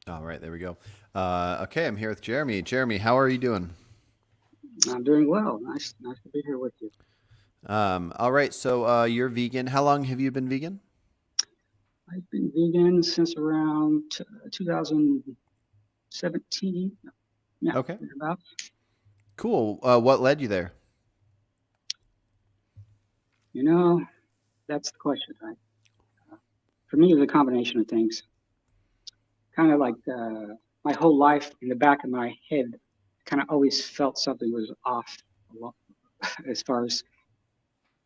All right, there we go. Okay, I'm here with Jeremy. Jeremy, how are you doing? I'm doing well. Nice to be here with you. All right, so you're vegan. How long have you been vegan? I've been vegan since around 2017. Yeah, Okay, thereabouts. cool. What led you there? You know, that's the question, right? For me, it's a combination of things. Kind of like my whole life in the back of my head, kind of always felt something was off as far as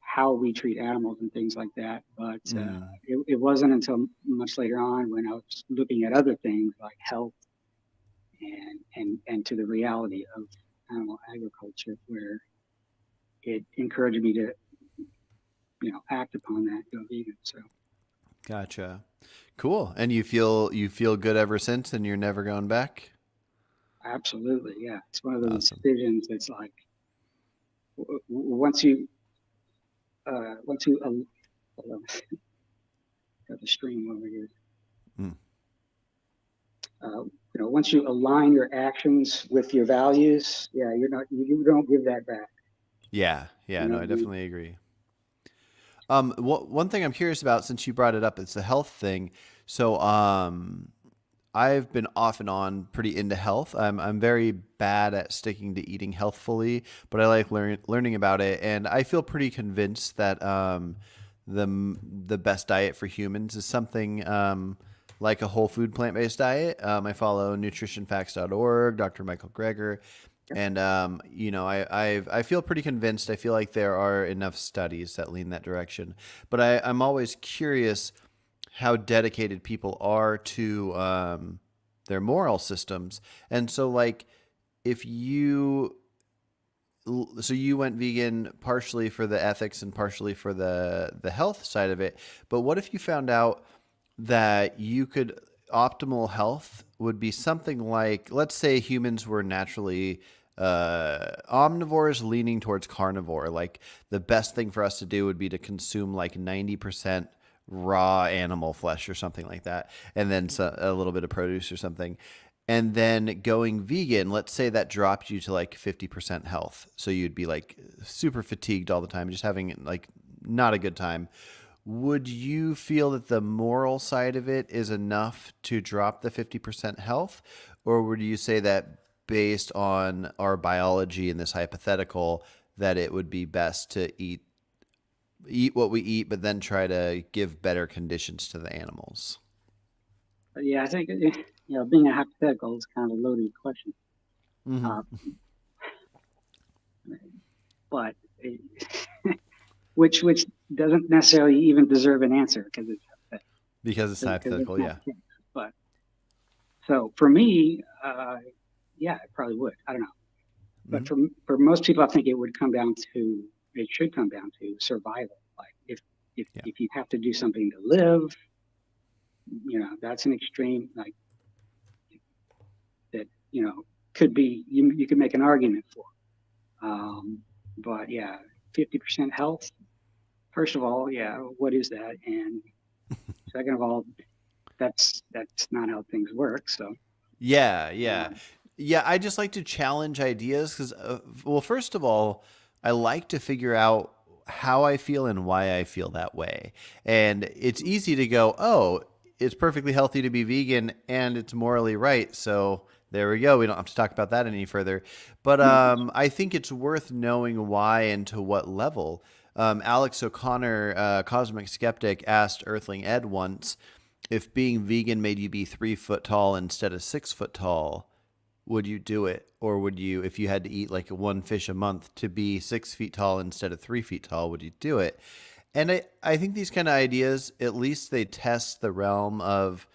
how we treat animals and things like that. But Mm, it wasn't until much later on when I was looking at other things like health and to the reality of animal agriculture where it encouraged me to act upon that, go vegan. So gotcha. Cool. And you feel good ever since, and you're never going back. absolutely, yeah, it's one of those Awesome. decisions that's like once you hold on, got the stream over here. Mm, Once you align your actions with your values, yeah, you don't give that back. yeah, You yeah. know No, what I I mean? definitely agree. One thing I'm curious about since you brought it up, it's the health thing. So, I've been off and on pretty into health. I'm very bad at sticking to eating healthfully, but I like learning about it, and I feel pretty convinced that the best diet for humans is something like a whole food plant based diet. I follow nutritionfacts.org, Dr. Michael Greger, and I feel pretty convinced. I feel like there are enough studies that lean that direction, but I'm always curious how dedicated people are to their moral systems. And so, like, if you so you went vegan partially for the ethics and partially for the health side of it, but what if you found out that you could optimal health would be something like, let's say humans were naturally omnivores leaning towards carnivore. Like, the best thing for us to do would be to consume like 90% raw animal flesh or something like that, and then a little bit of produce or something. And then going vegan, let's say that dropped you to like 50% health. So you'd be like super fatigued all the time, just having like not a good time. Would you feel that the moral side of it is enough to drop the 50% health? Or would you say that based on our biology in this hypothetical, that it would be best to eat what we eat, but then try to give better conditions to the animals? But yeah, I think being a hypothetical is kind of a loaded question. Mm-hmm. Uh, but which doesn't necessarily even deserve an answer Because it's because it's hypothetical, not yeah. the case. But so for me, yeah, it probably would. I don't know, but Mm-hmm. for most people, I think it should come down to survival. Like Yeah. if you have to do something to live, that's an extreme like that could be you could make an argument for. Um, but yeah, 50% health. First of all, yeah, what is that? And second of all, that's not how things work. So Yeah, yeah. um, Yeah, I just like to challenge ideas because, well, first of all, I like to figure out how I feel and why I feel that way. And it's easy to go, oh, it's perfectly healthy to be vegan and it's morally right. So there we go. We don't have to talk about that any further. But I think it's worth knowing why and to what level. Alex O'Connor, Cosmic Skeptic, asked Earthling Ed once, if being vegan made you be 3 foot tall instead of 6 foot tall, would you do it? Or would you, if you had to eat like one fish a month to be 6 feet tall instead of 3 feet tall, would you do it? And I think these kind of ideas, at least they test the realm of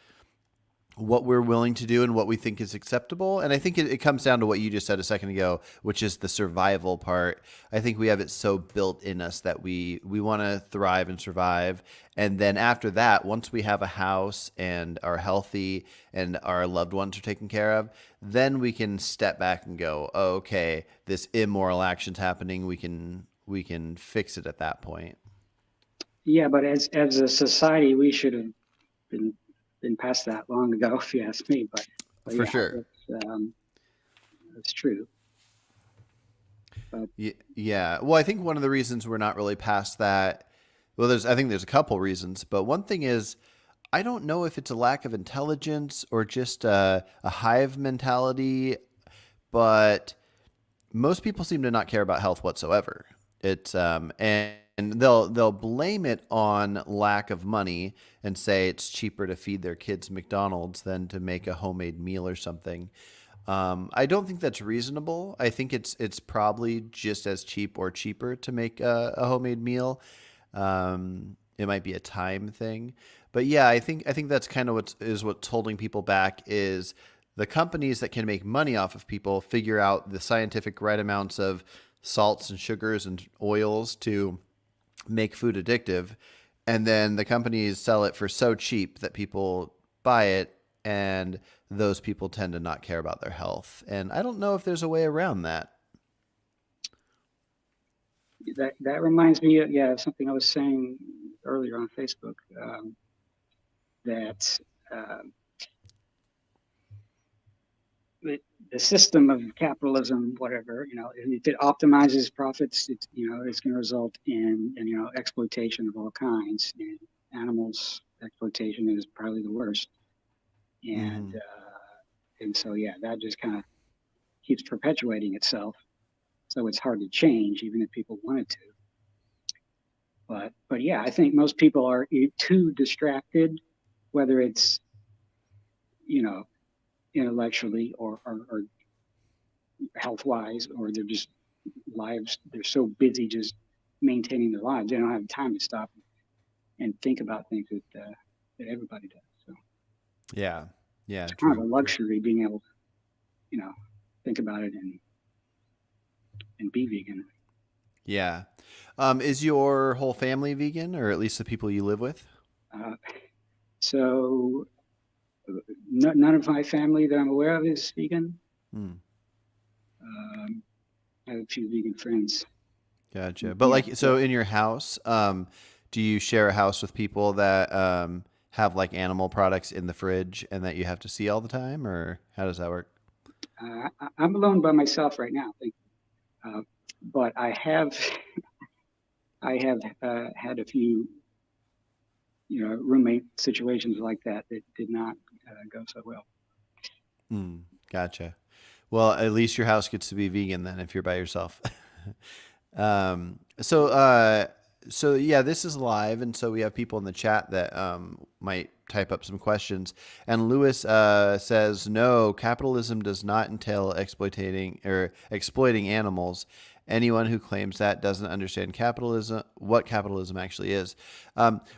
what we're willing to do and what we think is acceptable. And I think it comes down to what you just said a second ago, which is the survival part. I think we have it so built in us that we want to thrive and survive. And then after that, once we have a house and are healthy and our loved ones are taken care of, then we can step back and go, oh, okay, this immoral action's happening. We can fix it at that point. yeah, but as a society, we should have been been past that long ago, if you ask me. But For yeah, sure. it's true. But Yeah. Well, I think one of the reasons we're not really past that, well, I think there's a couple reasons, but one thing is, I don't know if it's a lack of intelligence or just a hive mentality, but most people seem to not care about health whatsoever. It's and they'll blame it on lack of money and say it's cheaper to feed their kids McDonald's than to make a homemade meal or something. I don't think that's reasonable. I think it's probably just as cheap or cheaper to make a homemade meal. It might be a time thing, but yeah, I think that's kind of what's holding people back is the companies that can make money off of people figure out the scientific right amounts of salts and sugars and oils to make food addictive, and then the companies sell it for so cheap that people buy it, and those people tend to not care about their health. And I don't know if there's a way around that. that reminds me, of something I was saying earlier on Facebook, that uh, the system of capitalism, whatever, if it optimizes profits, it's going to result in exploitation of all kinds. And animals exploitation is probably the worst. And Hmm. so yeah, that just kind of keeps perpetuating itself. So it's hard to change, even if people wanted to. But yeah, I think most people are too distracted, whether it's you know intellectually or health wise, or they're just lives. They're so busy just maintaining their lives, they don't have time to stop and think about things that everybody does. So Yeah. Yeah. it's kind of True. a True. luxury being able to think about it and be vegan. Yeah. Is your whole family vegan, or at least the people you live with? Uh, so none of my family that I'm aware of is vegan. Hmm. Um, I have a few vegan friends. Gotcha. But Yeah, like, yeah. so in your house, do you share a house with people that have like animal products in the fridge and that you have to see all the time, or how does that work? I'm alone by myself right now, uh, but I have had a few roommate situations like that did not go so well. Hmm. Gotcha. Well, at least your house gets to be vegan then if you're by yourself. Um, so, uh, so yeah, this is live, and so we have people in the chat that might type up some questions. And Lewis says, "No, capitalism does not entail exploiting or exploiting animals. Anyone who claims that doesn't understand capitalism, what capitalism actually is."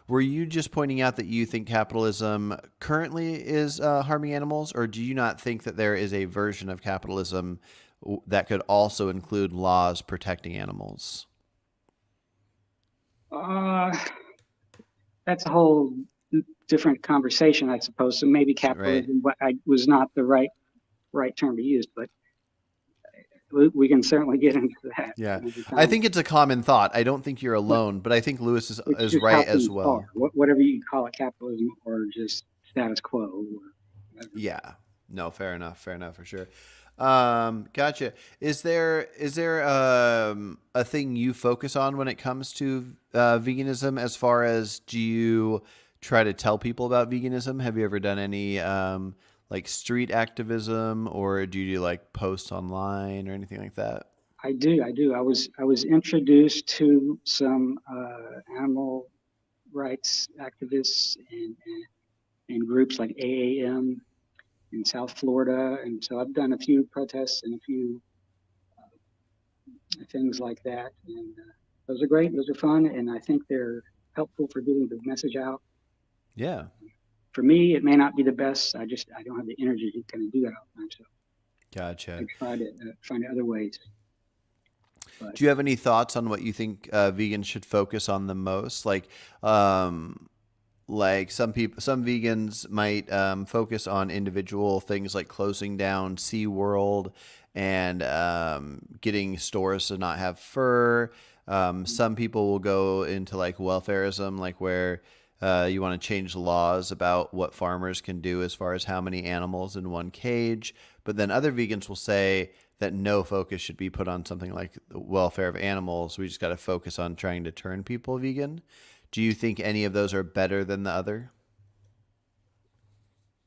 Were you just pointing out that you think capitalism currently is harming animals, or do you not think that there is a version of capitalism that could also include laws protecting animals? Uh, that's a whole different conversation, I suppose. So maybe Right. capitalism was not the right term to use, but we can certainly get into that Yeah. another I time. think it's a common thought. I don't think you're But alone, but I think Lewis it's is just how right as things are. well. Whatever you call it, capitalism or just status quo or whatever. Yeah. No, fair enough. Fair enough for sure. Gotcha. Is there a thing you focus on when it comes to veganism? As far as, do you try to tell people about veganism? Have you ever done any like street activism, or do you do like posts online or anything like that? I do. I was introduced to some animal rights activists and groups like AAM in South Florida, and so I've done a few protests and a few things like that, and those are great. Those are fun, and I think they're helpful for getting the message out. Yeah. For me, it may not be the best. I don't have the energy to kind of do that all the time, so I Gotcha. try to find other ways. But Do you have any thoughts on what you think vegans should focus on the most? Like some vegans might focus on individual things like closing down SeaWorld and getting stores to not have fur. Some people will go into like welfareism, like where You want to change laws about what farmers can do as far as how many animals in one cage. But then other vegans will say that no focus should be put on something like the welfare of animals. We just got to focus on trying to turn people vegan. Do you think any of those are better than the other?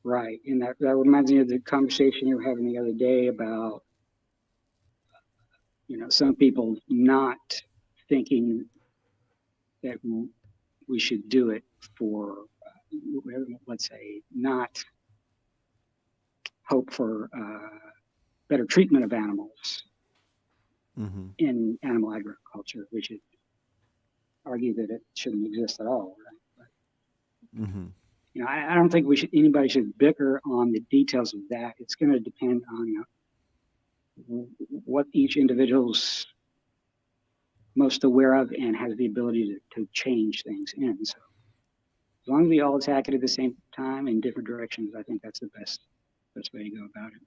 Right. And that reminds me of the conversation you were having the other day about, some people not thinking that we should do it for, let's say, not hope for better treatment of animals Mm-hmm. in animal agriculture. We should argue that it shouldn't exist at all. Right? Mm-hmm. But, I don't think anybody should bicker on the details of that. It's going to depend on what each individual's most aware of and has the ability to change things in. So as long as we all attack it at the same time in different directions, I think that's the best way to go about it.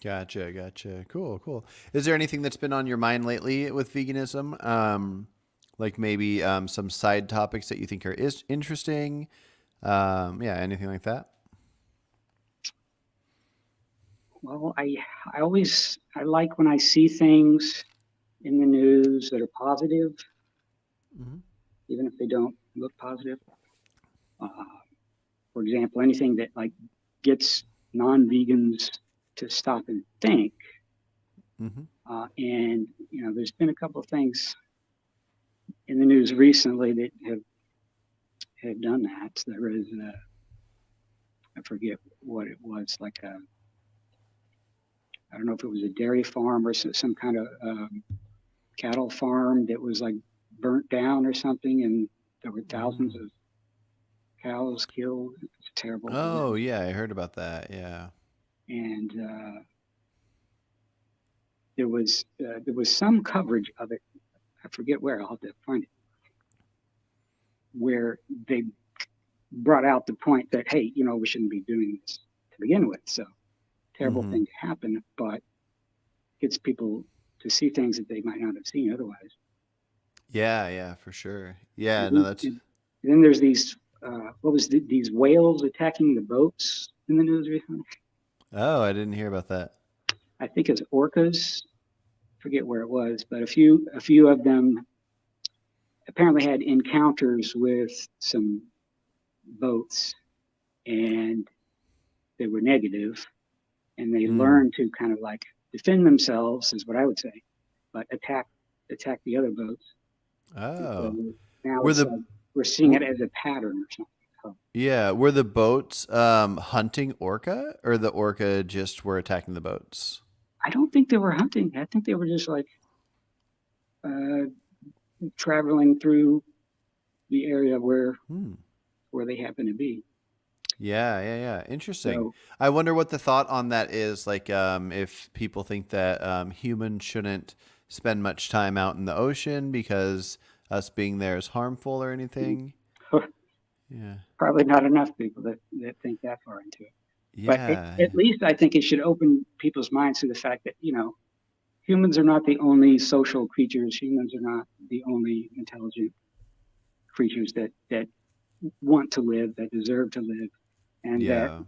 Gotcha. Cool. Is there anything that's been on your mind lately with veganism? Like maybe some side topics that you think are interesting? Yeah, anything like that? Well, I like when I see things in the news that are positive, Mm-hmm. even if they don't look positive. Uh, for example, anything that like gets non-vegans to stop and think. Mm-hmm. And there's been a couple of things in the news recently that have done that. There was I forget what it was, like I don't know if it was a dairy farm or some kind of cattle farm that was like burnt down or something, and there were thousands of cows killed. It's a terrible Oh, event. yeah, I heard about that. Yeah. And there was some coverage of it. I forget where. I'll have to find it. Where they brought out the point that, hey, we shouldn't be doing this to begin with. So terrible Mm-hmm. things happen, but gets people to see things that they might not have seen otherwise. Yeah, for sure. Yeah, no, And that's. then there's these these whales attacking the boats in the news recently. Oh, I didn't hear about that. I think it's orcas. Forget where it was, but a few of them apparently had encounters with some boats, and they were negative, and they Mm. learned to kind of like defend themselves, is what I would say, but attack the other boats. And so Oh, now were it's the like we're seeing were, it as a pattern or something. So yeah, were the boats hunting orca, or the orca just were attacking the boats? I don't think they were hunting. I think they were just like uh, traveling through the area Hmm. where they happen to be. Yeah. Interesting. So I wonder what the thought on that is. Like, if people think that humans shouldn't spend much time out in the ocean because us being there is harmful or anything. Yeah. probably not enough people that think that far into it. But Yeah. at least I think it should open people's minds to the fact that humans are not the only social creatures. Humans are not the only intelligent creatures that want to live, that deserve to live, and that Yeah.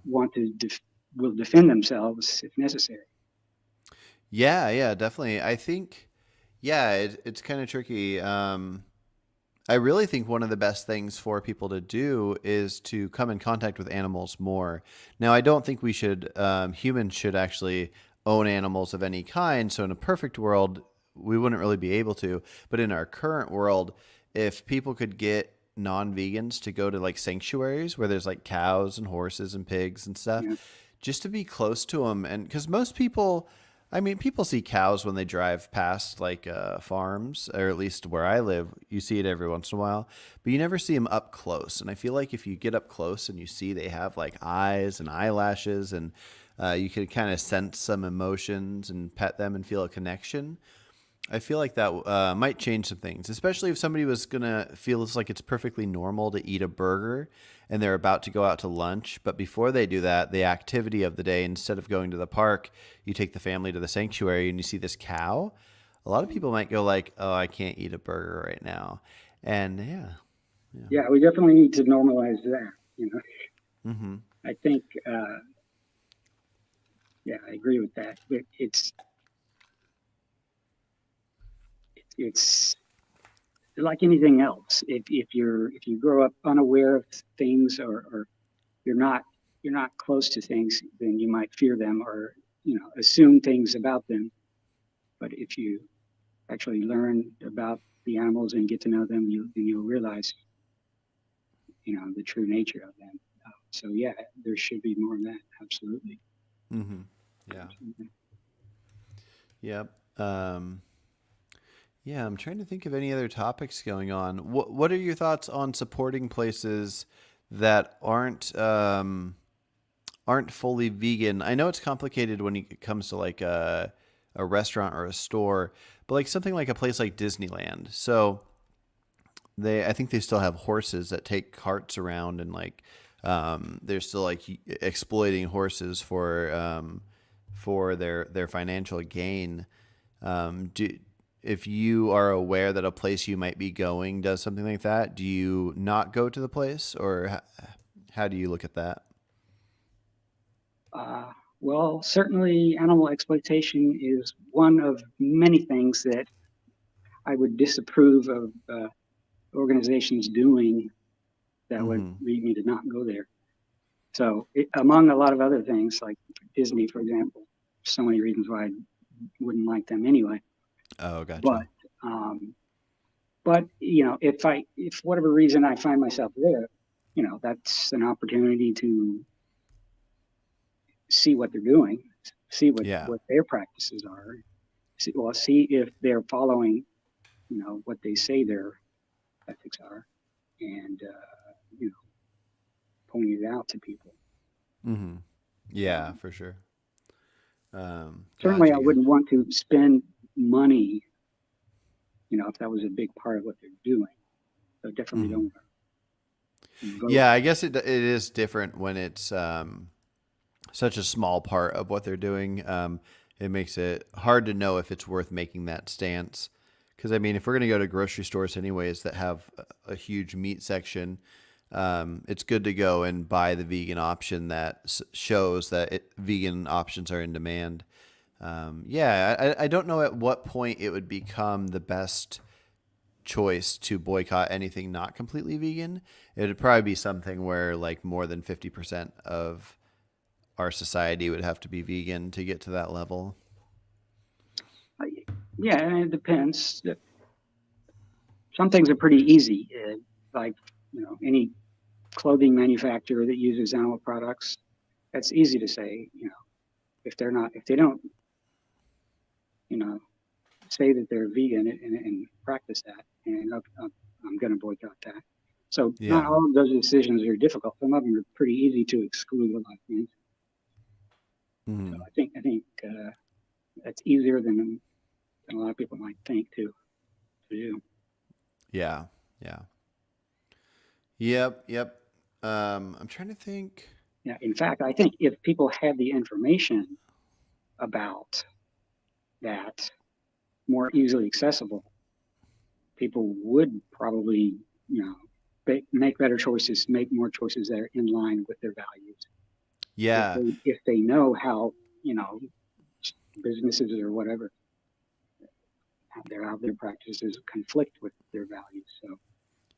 will defend themselves if necessary. Yeah, definitely. I think, yeah, it's kind of tricky. I really think one of the best things for people to do is to come in contact with animals more. Now, I don't think humans should actually own animals of any kind. So, in a perfect world, we wouldn't really be able to. But in our current world, if people could get non-vegans to go to like sanctuaries where there's like cows and horses and pigs and stuff, Yeah. just to be close to them. And because most people, I mean, people see cows when they drive past like farms, or at least where I live, you see it every once in a while, but you never see them up close. And I feel like if you get up close and you see they have like eyes and eyelashes, and you could kind of sense some emotions and pet them and feel a connection, I feel like that might change some things, especially if somebody was going to feel like it's perfectly normal to eat a burger and they're about to go out to lunch. But before they do that, the activity of the day, instead of going to the park, you take the family to the sanctuary and you see this cow. A lot of people might go like, oh, I can't eat a burger right now. And yeah. Yeah, we definitely need to normalize that. You know, Mm-hmm. I think, yeah, I agree with that. But it's like anything else. If you grow up unaware of things, or you're not close to things, then you might fear them, or assume things about them. But if you actually learn about the animals and get to know them, you'll realize the true nature of them. So yeah, there should be more of that. Absolutely. Mm-hmm. Yeah. Absolutely. Yep. Yeah, I'm trying to think of any other topics going on. What are your thoughts on supporting places that aren't fully vegan? I know it's complicated when it comes to like a restaurant or a store, but like something like a place like Disneyland. So I think they still have horses that take carts around, and like they're still like exploiting horses for their financial gain. Do If you are aware that a place you might be going does something like that, do you not go to the place, or how do you look at that? Uh, well, certainly animal exploitation is one of many things that I would disapprove of organizations doing that would Mm-hmm. lead me to not go there. So, among a lot of other things, like Disney, for example, so many reasons why I wouldn't like them anyway. Oh, But gotcha. um, if for whatever reason I find myself there, that's an opportunity to see what they're doing, see Yeah. what their practices are, see if they're following, what they say their ethics are, and pointing it out to people. Mm-hmm. Yeah, Um, for sure. Certainly, I Gotcha. wouldn't want to spend money, if that was a big part of what they're doing. So definitely Mm-hmm. don't go Yeah, there. I guess it is different when it's such a small part of what they're doing. It makes it hard to know if it's worth making that stance. Because I mean, if we're going to go to grocery stores anyways that have a huge meat section, it's good to go and buy the vegan option that shows that vegan options are in demand. Yeah, I don't know at what point it would become the best choice to boycott anything not completely vegan. It would probably be something where like more than 50% of our society would have to be vegan to get to that level. Uh, Yeah, and it depends. Some things are pretty easy, like any clothing manufacturer that uses animal products. That's easy to say. If they don't, you know, say that they're vegan and practice that, and I'm going to boycott that. So not Yeah. all of those decisions are difficult. Some of them are pretty easy to exclude a lot of things. So Mhm. I think that's easier than a lot of people might think to do. Yeah. Yeah. Yep. Yep. I'm trying to think. Yeah. In fact, I think if people had the information about that more easily accessible, people would probably, you know, make better choices, make more choices that are in line with their values. Yeah. If they know how, you know, businesses or whatever, how their practices conflict with their values. So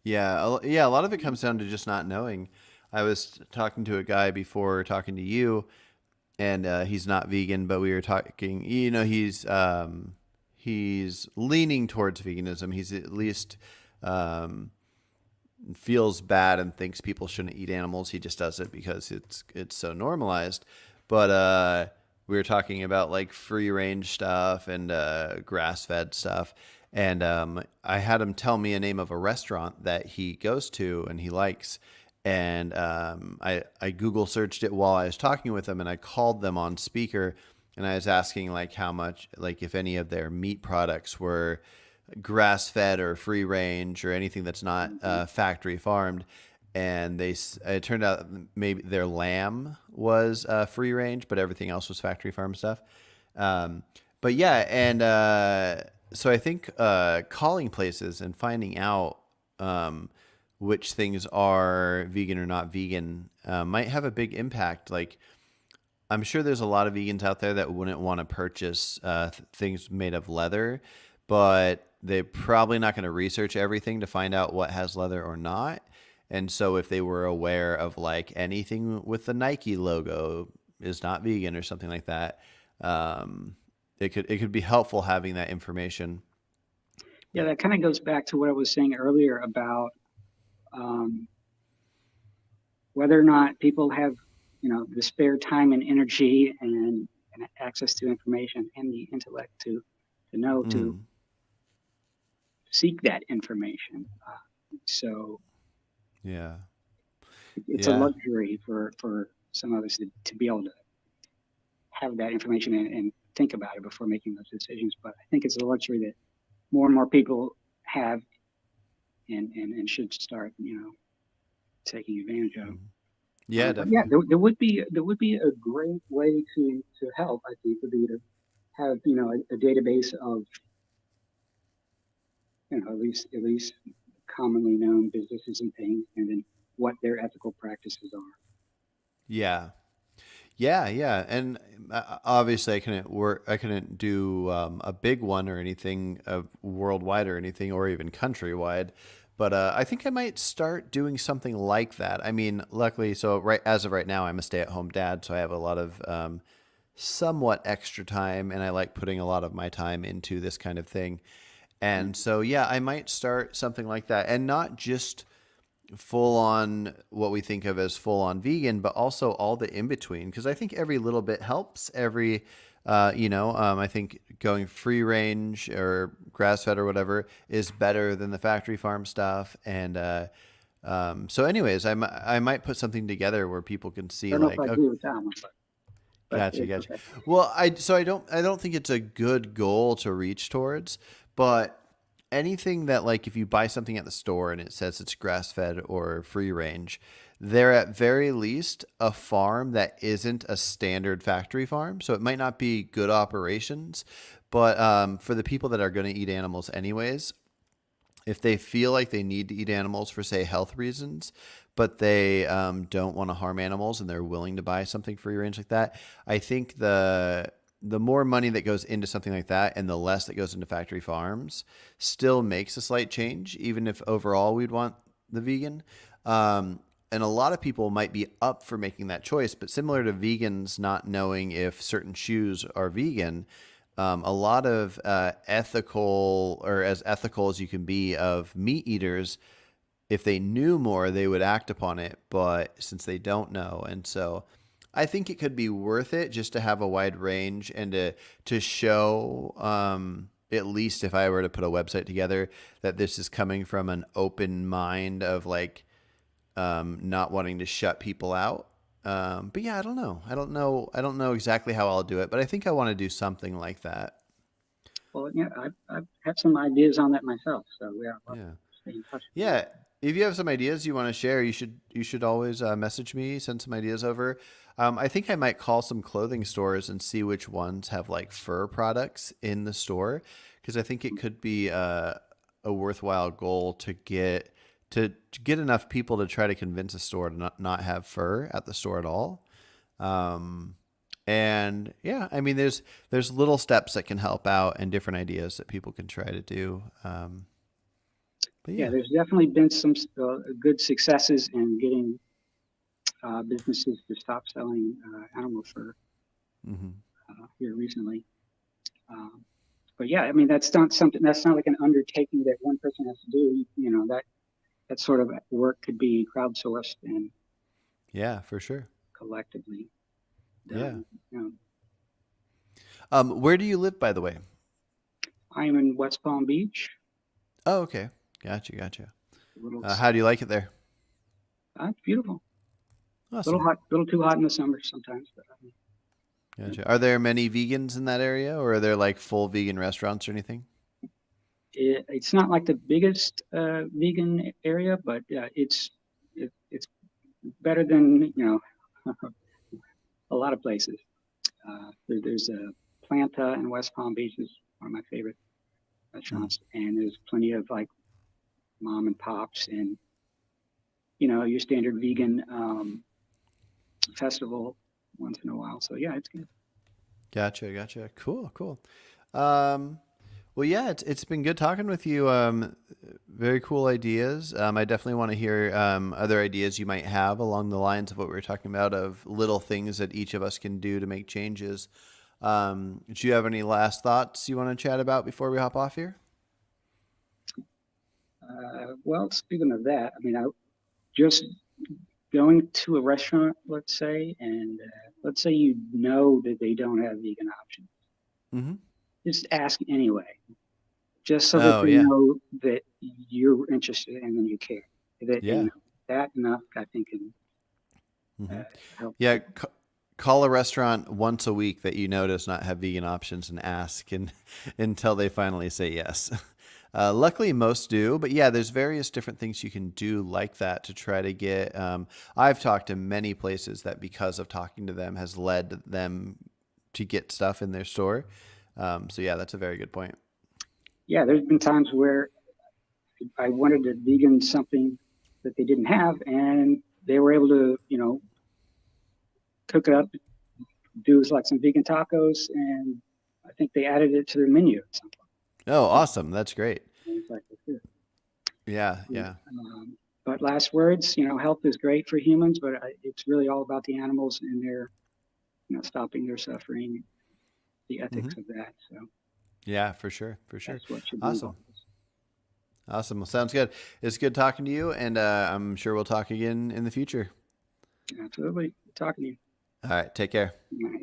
Yeah. Yeah. A lot of it comes down to just not knowing. I was talking to a guy before talking to you, and he's not vegan, but we were talking. He's leaning towards veganism. He's at least um, feels bad and thinks people shouldn't eat animals. He just does it because it's so normalized. But we were talking about like free range stuff and grass fed stuff. And I had him tell me a name of a restaurant that he goes to and he likes. And I Google searched it while I was talking with him, and I called them on speaker, and I was asking like how much, like if any of their meat products were grass fed or free range or anything that's not factory farmed. And it turned out maybe their lamb was free range, but everything else was factory farm stuff. Um, but yeah, and so I think calling places and finding out um, which things are vegan or not vegan might have a big impact. Like, I'm sure there's a lot of vegans out there that wouldn't want to purchase things made of leather, but they're probably not going to research everything to find out what has leather or not. And so if they were aware of like anything with the Nike logo is not vegan or something like that, it could be helpful having that information. Yeah, that kind of goes back to what I was saying earlier about um, whether or not people have, the spare time and energy and access to information and the intellect to know to Mm, seek that information. So yeah. it's a Yeah. luxury for some of us to be able to have that information and think about it before making those decisions. But I think it's a luxury that more and more people have and should start, taking advantage of. Mhm. Yeah, But yeah, definitely. there would be a great way to help. I think would be to have a database of at least commonly known businesses and things, and then what their ethical practices are. Yeah. Yeah, yeah, and obviously I couldn't do a big one or anything worldwide or anything or even countrywide, but I think I might start doing something like that. I mean, luckily, so right as of right now, I'm a stay-at-home dad, so I have a lot of somewhat extra time, and I like putting a lot of my time into this kind of thing. Yeah. And so, yeah, I might start something like that, and not just full on what we think of as full on vegan, but also all the in between. Because I think every little bit helps. I think going free range or grass fed or whatever is better than the factory farm stuff. And so, anyways, I might put something together where people can I see don't know if I like, agree with that one, but gotcha, it's gotcha. okay. Well, I don't think it's a good goal to reach towards, but anything that like if you buy something at the store and it says it's grass fed or free range, they're at very least a farm that isn't a standard factory farm. So it might not be good operations, but for the people that are going to eat animals anyways, if they feel like they need to eat animals for say health reasons, but they don't want to harm animals and they're willing to buy something free range like that, I think the more money that goes into something like that and the less that goes into factory farms still makes a slight change, even if overall we'd want the vegan. And a lot of people might be up for making that choice, but similar to vegans not knowing if certain shoes are vegan, a lot of ethical or as ethical as you can be of meat eaters, if they knew more, they would act upon it. But since they don't know, and so I think it could be worth it just to have a wide range and to show, at least if I were to put a website together, that this is coming from an open mind of like not wanting to shut people out. But yeah, I don't know. I don't know. I don't know exactly how I'll do it, but I think I want to do something like that. Well, yeah, I've had some ideas on that myself, so yeah, I'll Yeah. stay in touch with you. Yeah. If you have some ideas you want to share, you should always message me, send some ideas over. I think I might call some clothing stores and see which ones have like fur products in the store, because I think it could be a worthwhile goal to get enough people to try to convince a store to not have fur at the store at all. Um, and yeah, I mean, there's little steps that can help out and different ideas that people can try to do. But Yeah, yeah. there's definitely been some good successes in getting businesses to stop selling animal fur Hmm. here recently. Um, but yeah, I mean that's not something that's not like an undertaking that one person has to do. That sort of work could be crowdsourced and Yeah, for sure. collectively Yeah. done. You know, Where do you live, by the way? I am in West Palm Beach. Oh, okay. Gotcha, gotcha. A little, How do you like it there? it's beautiful. A little Awesome. hot, a little too hot in the summer sometimes, but Gotcha. Are there many vegans in that area, or are there like full vegan restaurants or anything? it's not like the biggest vegan area, but it's better than a lot of places. There's a Planta in West Palm Beach is one of my favorite Mm. restaurants, and there's plenty of like mom and pops and your standard vegan festival once in a while. So yeah, it's good. Gotcha. Cool. Well, yeah, it's been good talking with you. Very cool ideas. I definitely want to hear other ideas you might have along the lines of what we were talking about, of little things that each of us can do to make changes. Do you have any last thoughts you want to chat about before we hop off here? Well, speaking of that, I mean, I just going to a restaurant, let's say, and let's say you know that they don't have vegan options. Mm-hmm. Just ask anyway, just so that Oh, they yeah. know that you're interested and then you care. That Yeah. that enough, I think, can Mm-hmm. help. Yeah. Call a restaurant once a week that you know does not have vegan options and ask until they finally say yes. Luckily, most do, but yeah, there's various different things you can do like that to try to get. I've talked to many places that, because of talking to them, has led them to get stuff in their store. So yeah, that's a very good point. Yeah, there's been times where I wanted a vegan something that they didn't have, and they were able to, cook it up, do like some vegan tacos, and I think they added it to their menu at some point. Oh, awesome! That's great. And it's like, that's good. Yeah. But last words, health is great for humans, but it's really all about the animals and their, stopping their suffering, the Hmm. ethics of that. So Yeah, for sure. that's what should be Awesome. involved. Well, sounds good. It's good talking to you, and I'm sure we'll talk again in the future. Absolutely. Talking to you. All right, take care. All right.